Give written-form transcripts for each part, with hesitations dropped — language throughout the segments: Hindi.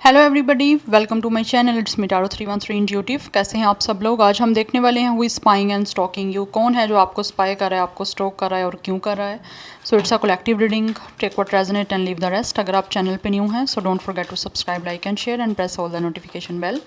Hello everybody, welcome to my channel. It's me tarot 313 intuitive. कैसे हैं आप सब लोग? आज हम देखने वाले हैं who is spying and stalking you. कौन है जो आपको स्पाई कर रहा है, आपको स्टॉक कर रहा है और क्यों कर रहा है। So it's a collective reading, take what resonate and leave the rest. अगर आप चैनल पे न्यू हैं so don't forget to subscribe, like and share and press all the notification bell.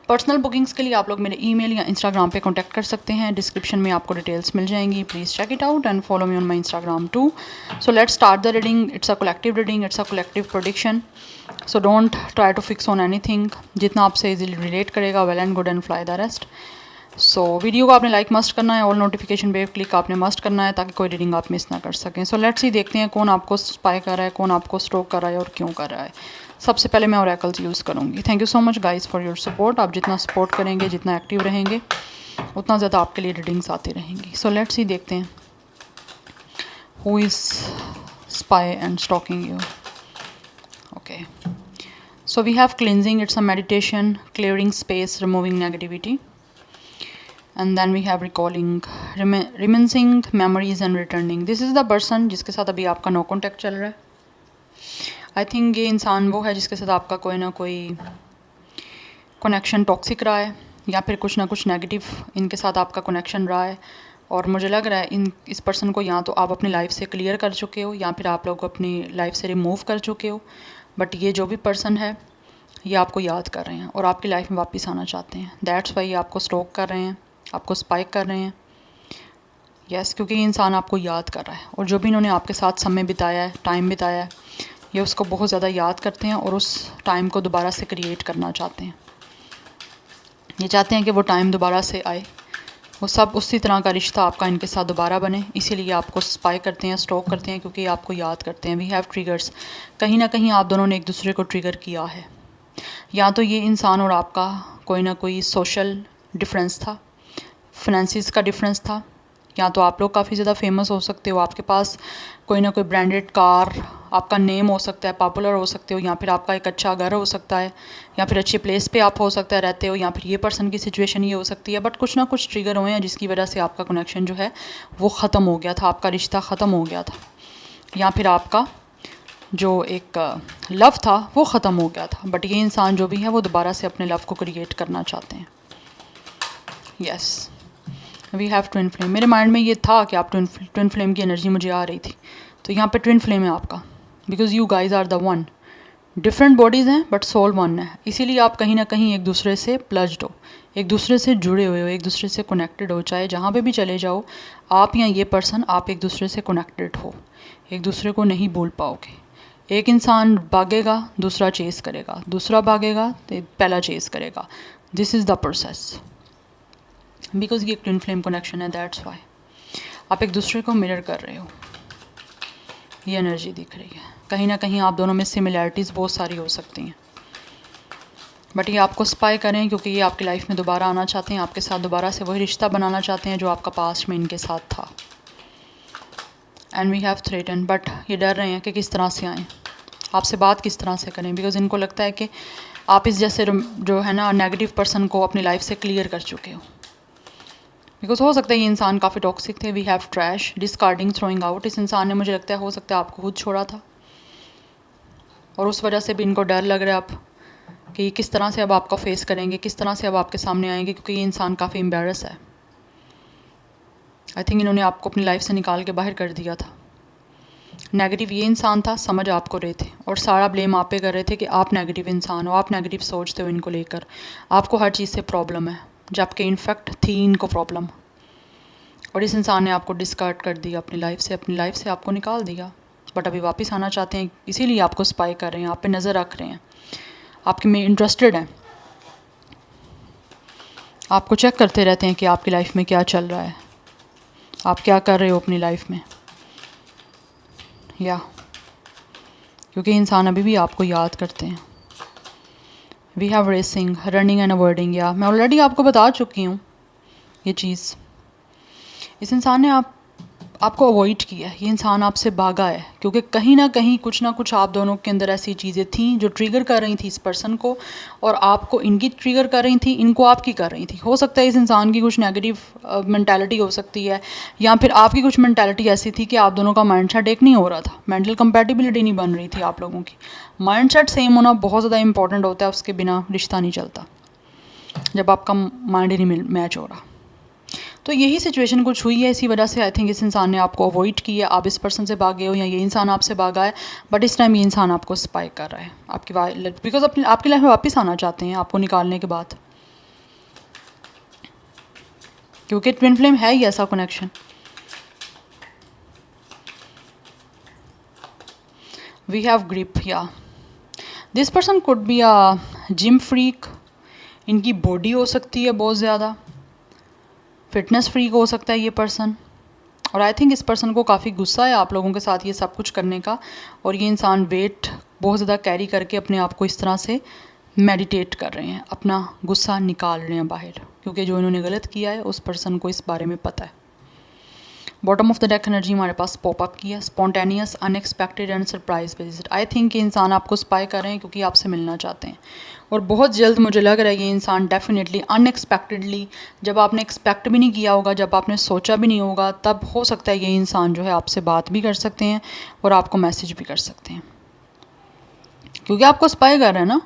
Personal bookings के लिए आप लोग मेरे ईमेल या इंस्टाग्राम पे कांटेक्ट कर सकते हैं। डिस्क्रिप्शन में आपको डिटेल्स मिल जाएंगी। Please check it out and follow me on my Instagram too. So let's start the reading. It's a collective reading, it's a collective prediction. So don't try to fix on anything. जितना आपसे इजीली रिलेट करेगा well and good and fly the rest. So video को आपने लाइक मस्ट करना है, ऑल नोटिफिकेशन बेल क्लिक आपने मस्ट करना है ताकि कोई रीडिंग आप मिस ना कर सकें। सो लेट्स ही देखते हैं कौन आपको स्पाई कर रहा है, कौन आपको स्टॉक कर रहा है और क्यों कर रहा है। सबसे पहले मैं ओरेकल्स यूज़ करूँगी। Thank you so much guys for your support. आप जितना सपोर्ट करेंगे, जितना एक्टिव रहेंगे, उतना ज़्यादा आपके लिए रीडिंग्स आती रहेंगी। सो लेट्स ही देखते हैं who is spy and stalking you. Okay, so we have cleansing, it's a meditation, clearing space, removing negativity. And then we have recalling, reminiscing memories and returning. This is the person जिसके साथ अभी आपका नो कॉन्टैक्ट चल रहा है। आई थिंक ये इंसान वो है जिसके साथ आपका कोई ना कोई कनेक्शन टॉक्सिक रहा है या फिर कुछ ना कुछ नेगेटिव इनके साथ आपका कनेक्शन रहा है। और मुझे लग रहा है इस पर्सन को या तो आप अपनी लाइफ से क्लियर कर चुके हो या फिर आप लोग अपनी लाइफ से रिमूव कर चुके हो। बट ये जो भी पर्सन है ये आपको याद कर रहे हैं और आपकी लाइफ में वापस आना चाहते हैं। दैट्स वाई आपको स्टॉक कर रहे हैं, आपको स्पाइक कर रहे हैं। यस, क्योंकि ये इंसान आपको याद कर रहा है और जो भी इन्होंने आपके साथ समय बिताया है, टाइम बिताया है, ये उसको बहुत ज़्यादा याद करते हैं और उस टाइम को दोबारा से क्रिएट करना चाहते हैं। ये चाहते हैं कि वो टाइम दोबारा से आए, वो सब उसी तरह का रिश्ता आपका इनके साथ दोबारा बने। इसीलिए आपको स्पाई करते हैं, स्टॉक करते हैं, क्योंकि आपको याद करते हैं। We have triggers. कहीं ना कहीं आप दोनों ने एक दूसरे को ट्रिगर किया है। या तो ये इंसान और आपका कोई ना कोई सोशल डिफरेंस था, फिनेंसिस का डिफरेंस था, या तो आप लोग काफ़ी ज़्यादा फेमस हो सकते हो, आपके पास कोई ना कोई ब्रांडेड कार, आपका नेम हो सकता है, पॉपुलर हो सकते हो, या फिर आपका एक अच्छा घर हो सकता है, या फिर अच्छी प्लेस पे आप हो सकता है रहते हो, या फिर ये पर्सन की सिचुएशन ये हो सकती है। बट कुछ ना कुछ ट्रिगर हुए हैं जिसकी वजह से आपका कनेक्शन जो है वो ख़त्म हो गया था, आपका रिश्ता ख़त्म हो गया था, या फिर आपका जो एक लव था वो ख़त्म हो गया था। बट ये इंसान जो भी है वो दोबारा से अपने लव को क्रिएट करना चाहते हैं। Yes, we have twin flame. मेरे माइंड में ये था कि आप ट्विन फ्लेम की एनर्जी मुझे आ रही थी, तो यहाँ पे ट्विन फ्लेम है आपका। Because you guys are the one. Different bodies हैं बट सोल वन है। इसीलिए आप कहीं ना कहीं एक दूसरे से प्लज्ड हो, एक दूसरे से जुड़े हुए हो, एक दूसरे से कनेक्टेड हो। चाहे जहाँ पे भी चले जाओ आप या ये पर्सन, आप एक दूसरे से कनेक्टेड हो, एक दूसरे को नहीं भूल पाओगे। एक इंसान भागेगा, दूसरा चेस करेगा, दूसरा भागेगा तो पहला चेस करेगा। This is the process. Because ये ट्विन फ्लेम कनेक्शन है, दैट्स वाई आप एक दूसरे को मिरर कर रहे हो। ये एनर्जी दिख रही है। कहीं ना कहीं आप दोनों में सिमिलैरिटीज़ बहुत सारी हो सकती हैं। बट ये आपको स्पाई करें क्योंकि ये आपकी लाइफ में दोबारा आना चाहते हैं, आपके साथ दोबारा से वही रिश्ता बनाना चाहते हैं जो आपका पास्ट में इनके साथ था। And we have threaten, but ये डर रहे हैं कि किस तरह से आएँ, आपसे बात किस तरह से करें। बिकॉज इनको लगता है कि आप इस जैसे जो है ना नेगेटिव पर्सन को अपनी लाइफ से क्लियर कर चुके हो। बिकॉज हो सकता है ये इंसान काफ़ी टॉक्सिक थे। We have trash, discarding, throwing out. इस इंसान ने, मुझे लगता है हो सकता है आपको खुद छोड़ा था और उस वजह से भी इनको डर लग रहा है अब कि किस तरह से अब आपको फेस करेंगे, किस तरह से अब आपके सामने आएंगे, क्योंकि ये इंसान काफ़ी एम्बेरस है। आई थिंक इन्होंने आपको अपनी लाइफ से निकाल के बाहर कर दिया था। नेगेटिव ये इंसान था, समझ आपको रहे थे और सारा ब्लेम आप पे कर रहे थे कि आप नेगेटिव इंसान हो, आप नेगेटिव सोचते हो इनको लेकर, आपको हर चीज़ से प्रॉब्लम है, जबकि इनफैक्ट थी इनको प्रॉब्लम। और इस इंसान ने आपको डिस्कार्ड कर दिया अपनी लाइफ से आपको निकाल दिया। बट अभी वापस आना चाहते हैं, इसीलिए आपको स्पाई कर रहे हैं, आप पे नज़र रख रहे हैं, आपके में इंटरेस्टेड हैं, आपको चेक करते रहते हैं कि आपकी लाइफ में क्या चल रहा है, आप क्या कर रहे हो अपनी लाइफ में। या क्योंकि इंसान अभी भी आपको याद करते हैं। We have racing, running and avoiding. या मैं ऑलरेडी आपको बता चुकी हूँ ये चीज़। इस इंसान ने आपको अवॉइड किया है, ये इंसान आपसे भागा है, क्योंकि कहीं ना कहीं कुछ ना कुछ आप दोनों के अंदर ऐसी चीज़ें थी जो ट्रिगर कर रही थी इस पर्सन को, और आपको इनकी ट्रिगर कर रही थी, इनको आपकी कर रही थी। हो सकता है इस इंसान की कुछ नेगेटिव मेंटालिटी हो सकती है, या फिर आपकी कुछ मेंटालिटी ऐसी थी कि आप दोनों का माइंड सेट एक नहीं हो रहा था, मेंटल कंपैटिबिलिटी नहीं बन रही थी आप लोगों की। माइंड सेट सेम होना बहुत ज़्यादा इंपॉर्टेंट होता है, उसके बिना रिश्ता नहीं चलता, जब आपका माइंड ही नहीं मैच हो रहा। तो यही सिचुएशन कुछ हुई है, इसी वजह से आई थिंक इस इंसान ने आपको अवॉइड किया, आप इस पर्सन से भागे हो या ये इंसान आपसे भागा है, बट इस टाइम ये इंसान आपको स्पाई कर रहा है आपकी बिकॉज आपकी लाइफ में वापस आना चाहते हैं आपको निकालने के बाद, क्योंकि ट्विन फ्लेम है ही ऐसा कनेक्शन। वी हैव ग्रिप, या this person could be a gym freak, इनकी बॉडी हो सकती है बहुत ज़्यादा, फिटनेस फ्रीक हो सकता है ये पर्सन, और आई थिंक इस पर्सन को काफ़ी गुस्सा है आप लोगों के साथ ये सब कुछ करने का, और ये इंसान वेट बहुत ज़्यादा कैरी करके अपने आप को इस तरह से मेडिटेट कर रहे हैं, अपना गुस्सा निकाल रहे हैं बाहर, क्योंकि जो इन्होंने गलत किया है उस पर्सन को इस बारे में पता है। Bottom of the deck energy हमारे पास पॉप अप की है, spontaneous, unexpected and surprise visit. I think ये इंसान आपको स्पाई कर रहे हैं क्योंकि आपसे मिलना चाहते हैं, और बहुत जल्द मुझे लग रहा है ये इंसान डेफिनेटली अनएक्सपेक्टेडली, जब आपने एक्सपेक्ट भी नहीं किया होगा, जब आपने सोचा भी नहीं होगा, तब हो सकता है ये इंसान जो है आपसे बात भी कर सकते हैं और आपको मैसेज भी कर सकते हैं, क्योंकि आपको स्पाई कर रहे हैं ना,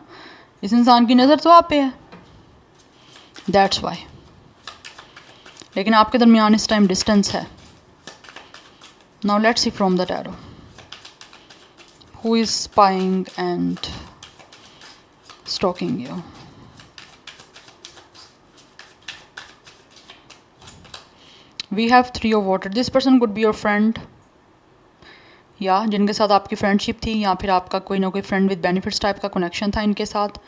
इस इंसान की नज़र तो आप पे है, दैट्स वाई। लेकिन आपके दरमियान इस टाइम डिस्टेंस है। Now let's see from the tarot. Who is spying and stalking you? We have Three of Water. This person could be your friend, या जिनके साथ आपकी फ्रेंडशिप थी, या फिर आपका कोई ना कोई फ्रेंड विद बेनिफिट्स टाइप का कनेक्शन था इनके साथ,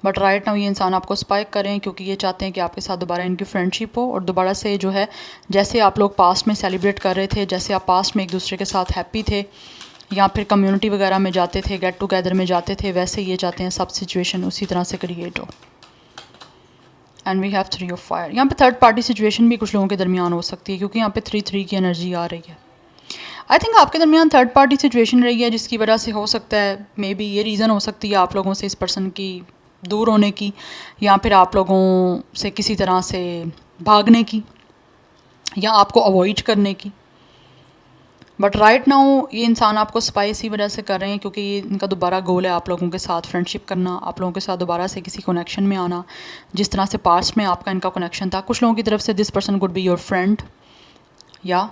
बट राइट नाउ ये इंसान आपको स्पाइक करें क्योंकि ये चाहते हैं कि आपके साथ दोबारा इनकी फ्रेंडशिप हो, और दोबारा से जो है जैसे आप लोग पास्ट में सेलिब्रेट कर रहे थे, जैसे आप पास्ट में एक दूसरे के साथ हैप्पी थे, या फिर कम्युनिटी वगैरह में जाते थे, गेट टुगेदर में जाते थे, वैसे ये चाहते हैं सब सिचुएशन उसी तरह से क्रिएट हो। And we have Three of fire. यहाँ पे थर्ड पार्टी सिचुएशन भी कुछ लोगों के दरमियान हो सकती है, क्योंकि यहाँ पे 3-3 की एनर्जी आ रही है। आई थिंक आपके दरमियान थर्ड पार्टी सिचुएशन रही है, जिसकी वजह से हो सकता है मे बी ये रीज़न हो सकती है आप लोगों से इस पर्सन की दूर होने की, या फिर आप लोगों से किसी तरह से भागने की, या आपको अवॉइड करने की। बट राइट नाउ ये इंसान आपको स्पाई इसी वजह से कर रहे हैं क्योंकि ये इनका दोबारा गोल है आप लोगों के साथ फ्रेंडशिप करना, आप लोगों के साथ दोबारा से किसी कनेक्शन में आना, जिस तरह से पास्ट में आपका इनका कनेक्शन था। कुछ लोगों की तरफ से this person could be your friend, या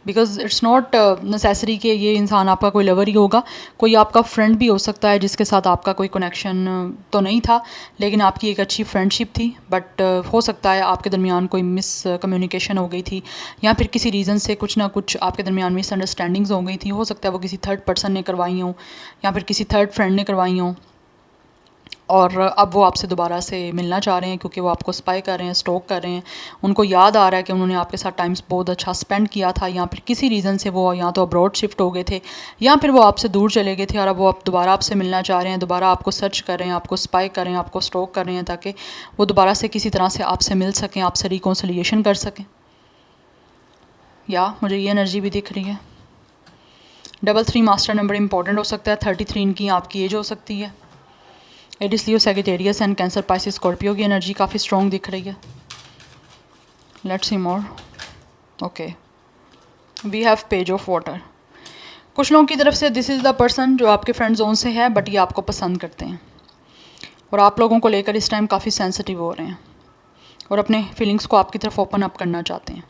बिकॉज इट्स नॉट नेसेसरी कि ये इंसान आपका कोई लवर ही होगा, कोई आपका फ्रेंड भी हो सकता है जिसके साथ आपका कोई कनेक्शन तो नहीं था, लेकिन आपकी एक अच्छी फ्रेंडशिप थी, बट हो सकता है आपके दरमियान कोई मिस कम्युनिकेशन हो गई थी, या फिर किसी रीज़न से कुछ ना कुछ आपके दरमियान मिसअंडरस्टैंडिंग्स हो गई थी। हो सकता है वो किसी थर्ड पर्सन ने करवाई हों, या फिर किसी थर्ड फ्रेंड ने करवाई हों, और अब वो आपसे दोबारा से मिलना चाह रहे हैं क्योंकि वो आपको स्पाई कर रहे हैं, स्टॉक कर रहे हैं। उनको याद आ रहा है कि उन्होंने आपके साथ टाइम्स बहुत अच्छा स्पेंड किया था, या फिर किसी रीज़न से वो या तो अब्रॉड शिफ्ट हो गए थे, या फिर वो आपसे दूर चले गए थे, और अब वो आप दोबारा आपसे मिलना चाह रहे हैं, दोबारा आपको सर्च कर रहे हैं, आपको स्पाई कर रहे हैं, आपको स्टॉक कर रहे हैं, ताकि वो दोबारा से किसी तरह से आपसे मिल सकें, आपसे रिकॉन्सिलिएशन कर सकें। या मुझे ये एनर्जी भी दिख रही है। 3 मास्टर नंबर इंपॉर्टेंट हो सकता है, 33 इनकी आपकी एज हो सकती है। Aries, Leo, Sagittarius and Cancer, Pisces, Scorpio की एनर्जी काफ़ी स्ट्रॉन्ग दिख रही है। Let's see more. Okay, we have page of water. कुछ लोगों की तरफ से दिस इज़ द पर्सन जो आपके फ्रेंड जोन से है, बट ये आपको पसंद करते हैं, और आप लोगों को लेकर इस टाइम काफ़ी सेंसिटिव हो रहे हैं, और अपने फीलिंग्स को आपकी तरफ ओपन अप करना चाहते हैं,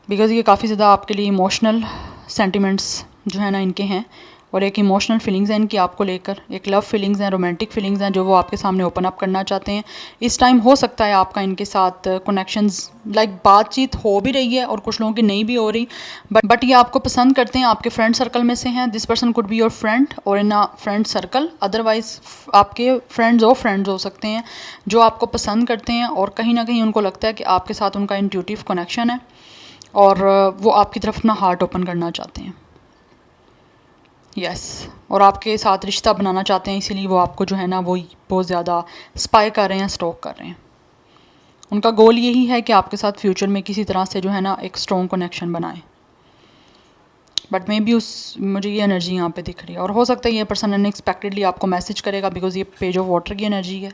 बिकॉज़ ये काफ़ी ज़्यादा आपके लिए इमोशनल सेंटिमेंट्स जो है ना इनके हैं, और एक इमोशनल फीलिंग्स हैं इनकी आपको लेकर, एक लव फीलिंग्स हैं, रोमांटिक फीलिंग्स हैं जो वो आपके सामने ओपन अप करना चाहते हैं। इस टाइम हो सकता है आपका इनके साथ कनेक्शंस लाइक बातचीत हो भी रही है, और कुछ लोगों की नहीं भी हो रही, बट ये आपको पसंद करते हैं, आपके फ्रेंड सर्कल में से हैं। This person could be your friend और इन अ फ्रेंड सर्कल, अदरवाइज आपके फ्रेंड्स हो सकते हैं जो आपको पसंद करते हैं, और कहीं ना कहीं उनको लगता है कि आपके साथ उनका इंट्यूटिव कनेक्शन है, और वो आपकी तरफ अपना हार्ट ओपन करना चाहते हैं। यस, और आपके साथ रिश्ता बनाना चाहते हैं, इसीलिए वो आपको जो है ना वो बहुत ज़्यादा स्पाई कर रहे हैं, स्टॉक कर रहे हैं। उनका गोल यही है कि आपके साथ फ्यूचर में किसी तरह से जो है ना एक स्ट्रॉन्ग कनेक्शन बनाए। बट मे बी मुझे ये एनर्जी यहाँ पे दिख रही है, और हो सकता है ये पर्सन अनएक्सपेक्टेडली आपको मैसेज करेगा, बिकॉज ये पेज ऑफ वाटर की एनर्जी है,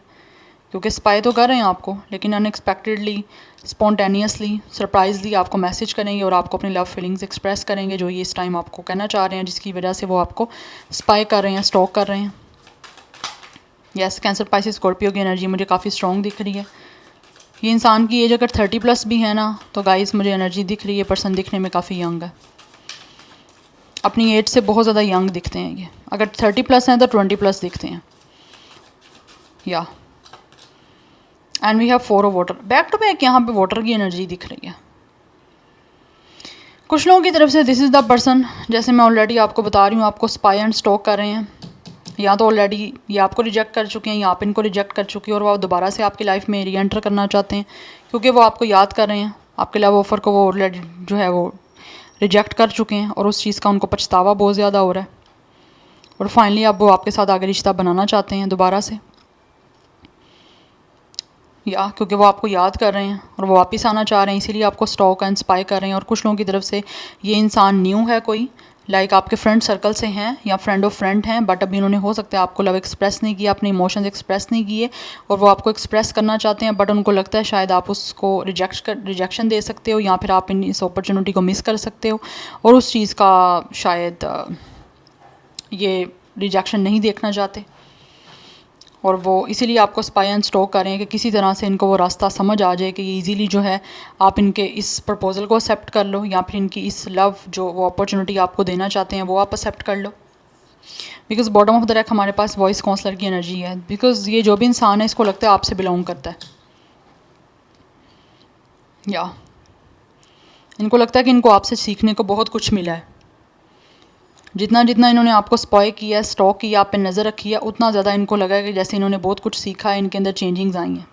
क्योंकि स्पाई तो कर रहे हैं आपको, लेकिन अनएक्सपेक्टेडली, स्पॉन्टेनियसली, सरप्राइजली आपको मैसेज करेंगे और आपको अपनी लव फीलिंग्स एक्सप्रेस करेंगे, जो ये इस टाइम आपको कहना चाह रहे हैं, जिसकी वजह से वो आपको स्पाई कर रहे हैं, स्टॉक कर रहे हैं। यस, कैंसर, पाइसेस, स्कॉर्पियो की एनर्जी मुझे काफ़ी स्ट्रॉन्ग दिख रही है। ये इंसान की एज अगर 30+ भी है ना, तो गाइस मुझे एनर्जी दिख रही है, पर्सन दिखने में काफ़ी यंग है, अपनी एज से बहुत ज़्यादा यंग दिखते हैं ये। अगर 30+ हैं तो 20+ दिखते हैं। या and we have 4 of water, back to back यहाँ पे वाटर की एनर्जी दिख रही है। कुछ लोगों की तरफ से दिस इज़ द पर्सन, जैसे मैं ऑलरेडी आपको बता रही हूँ, आपको स्पाई एंड स्टॉक कर रहे हैं, या तो ऑलरेडी ये आपको रिजेक्ट कर चुके हैं, या आप इनको रिजेक्ट कर चुके हैं, और वो दोबारा से आपकी लाइफ में री एंटर करना चाहते हैं, क्योंकि वो आपको याद कर रहे हैं, आपके लव ऑफ़र को वो ऑलरेडी जो है वो रिजेक्ट कर चुके हैं, और उस चीज़ का उनको पछतावा बहुत ज़्यादा हो रहा है, और फाइनली अब वो आपके साथ आगे रिश्ता बनाना चाहते हैं दोबारा से, या क्योंकि वो आपको याद कर रहे हैं और वो वापस आना चाह रहे हैं, इसीलिए आपको स्टॉक एंड स्पाई कर रहे हैं। और कुछ लोगों की तरफ से ये इंसान न्यू है, कोई लाइक आपके फ्रेंड सर्कल से हैं या फ्रेंड ऑफ फ्रेंड हैं, बट अभी उन्होंने हो सकता है आपको लव एक्सप्रेस नहीं किया, अपने इमोशंस एक्सप्रेस नहीं किए, और वो आपको एक्सप्रेस करना चाहते हैं, बट उनको लगता है शायद आप उसको रिजेक्शन दे सकते हो, या फिर आप इस अपॉर्चुनिटी को मिस कर सकते हो, और उस चीज़ का शायद ये रिजेक्शन नहीं देखना चाहते, और वो इसीलिए आपको स्पाई एंड स्टॉक कर रहे हैं कि किसी तरह से इनको वो रास्ता समझ आ जाए कि ये इजीली जो है आप इनके इस प्रपोज़ल को एक्सेप्ट कर लो, या फिर इनकी इस लव जो वो अपॉर्चुनिटी आपको देना चाहते हैं वो आप एक्सेप्ट कर लो। Because bottom of the deck हमारे पास वॉइस काउंसलर की एनर्जी है, बिकॉज ये जो भी इंसान है इसको लगता है आपसे बिलोंग करता है, या इनको लगता है कि इनको आपसे सीखने को बहुत कुछ मिला है। जितना जितना इन्होंने आपको स्पॉय किया है, स्टॉक किया, आप पे नज़र रखी है, उतना ज़्यादा इनको लगा है कि जैसे इन्होंने बहुत कुछ सीखा है, इनके अंदर चेंजिंग्स आई हैं।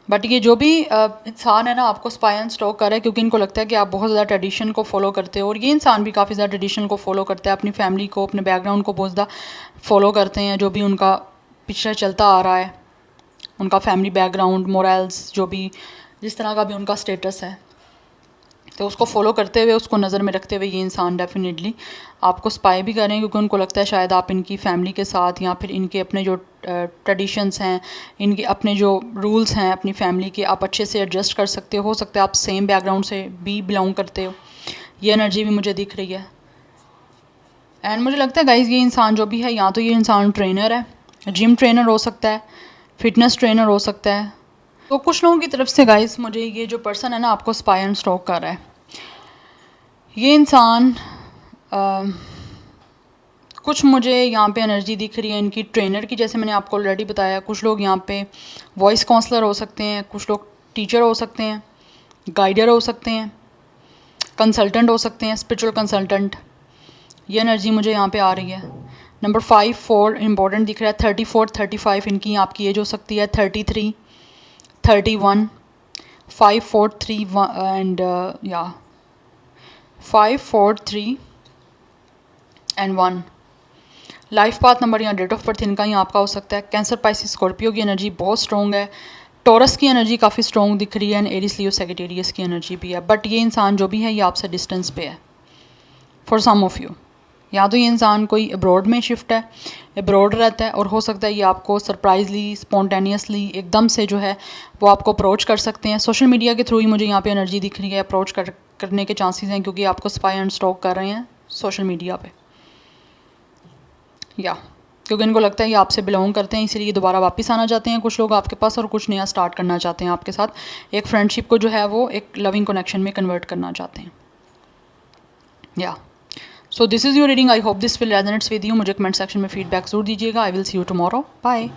बट ये जो भी इंसान है ना आपको स्पाई एंड स्टॉक कर रहा है, क्योंकि इनको लगता है कि आप बहुत ज़्यादा ट्रेडिशन को फॉलो करते हो, और ये इंसान भी काफ़ी ज़्यादा ट्रेडिशन को फॉलो करता है, अपनी फैमिली को, अपने बैकग्राउंड को बहुत ज़्यादा फॉलो करते हैं, जो भी उनका पिछले चलता आ रहा है, उनका फैमिली बैकग्राउंड, मोरल्स, जो भी जिस तरह का भी उनका स्टेटस है, तो उसको फॉलो करते हुए, उसको नज़र में रखते हुए ये इंसान डेफिनेटली आपको स्पाई भी करें, क्योंकि उनको लगता है शायद आप इनकी फैमिली के साथ, या फिर इनके अपने जो ट्रेडिशंस हैं, इनके अपने जो रूल्स हैं अपनी फैमिली के, आप अच्छे से एडजस्ट कर सकते हो सकता है आप सेम बैकग्राउंड से भी बिलोंग करते हो। ये एनर्जी भी मुझे दिख रही है। एंड मुझे लगता है गाइज़ ये इंसान जो भी है, या तो ये इंसान ट्रेनर है, जिम ट्रेनर हो सकता है, फिटनेस ट्रेनर हो सकता है। तो कुछ लोगों की तरफ से गाइस मुझे ये जो पर्सन है ना आपको स्पाई एंड स्टॉक कर रहा है, ये इंसान कुछ मुझे यहाँ पे एनर्जी दिख रही है इनकी ट्रेनर की, जैसे मैंने आपको ऑलरेडी बताया। कुछ लोग यहाँ पे वॉइस काउंसलर हो सकते हैं, कुछ लोग टीचर हो सकते हैं, गाइडर हो सकते हैं, कंसल्टेंट हो सकते हैं, स्पिरिचुअल कंसल्टेंट। ये एनर्जी मुझे यहाँ पे आ रही है। नंबर 5 4 इंपॉर्टेंट दिख रहा है। 34 35 इनकी आपकी एज हो सकती है। 33 31 5 4 3 एंड या 5 4 3 एंड 1। लाइफ पाथ नंबर या डेट ऑफ बर्थ इनका ही आपका हो सकता है। कैंसर, पाइसिस, स्कॉर्पियो की एनर्जी बहुत स्ट्रॉन्ग है। टॉरस की एनर्जी काफ़ी स्ट्रॉन्ग दिख रही है, एंड एरिस, लियो, सैजिटेरियस की एनर्जी भी है। बट ये इंसान जो भी है ये आपसे डिस्टेंस पे है फॉर सम ऑफ यू। या तो ये इंसान कोई अब्रॉड में शिफ्ट है, अब्रॉड रहता है, और हो सकता है ये आपको सरप्राइजली, स्पॉन्टेनियसली एकदम से जो है वो आपको अप्रोच कर सकते हैं। सोशल मीडिया के थ्रू ही मुझे यहाँ पे एनर्जी दिख रही है, अप्रोच करने के चांसेस हैं, क्योंकि आपको स्पाई एंड स्टॉक कर रहे हैं सोशल मीडिया पे, या क्योंकि इनको लगता है ये आपसे बिलोंग करते हैं, इसीलिए दोबारा वापस आना चाहते हैं कुछ लोग आपके पास, और कुछ नया स्टार्ट करना चाहते हैं आपके साथ। एक फ्रेंडशिप को जो है वो एक लविंग कनेक्शन में कन्वर्ट करना चाहते हैं। या so this is your reading. I hope this will resonates with you. मुझे कमेंट सेक्शन में फीडबैक जरूर दीजिएगा। I will see you tomorrow. Bye.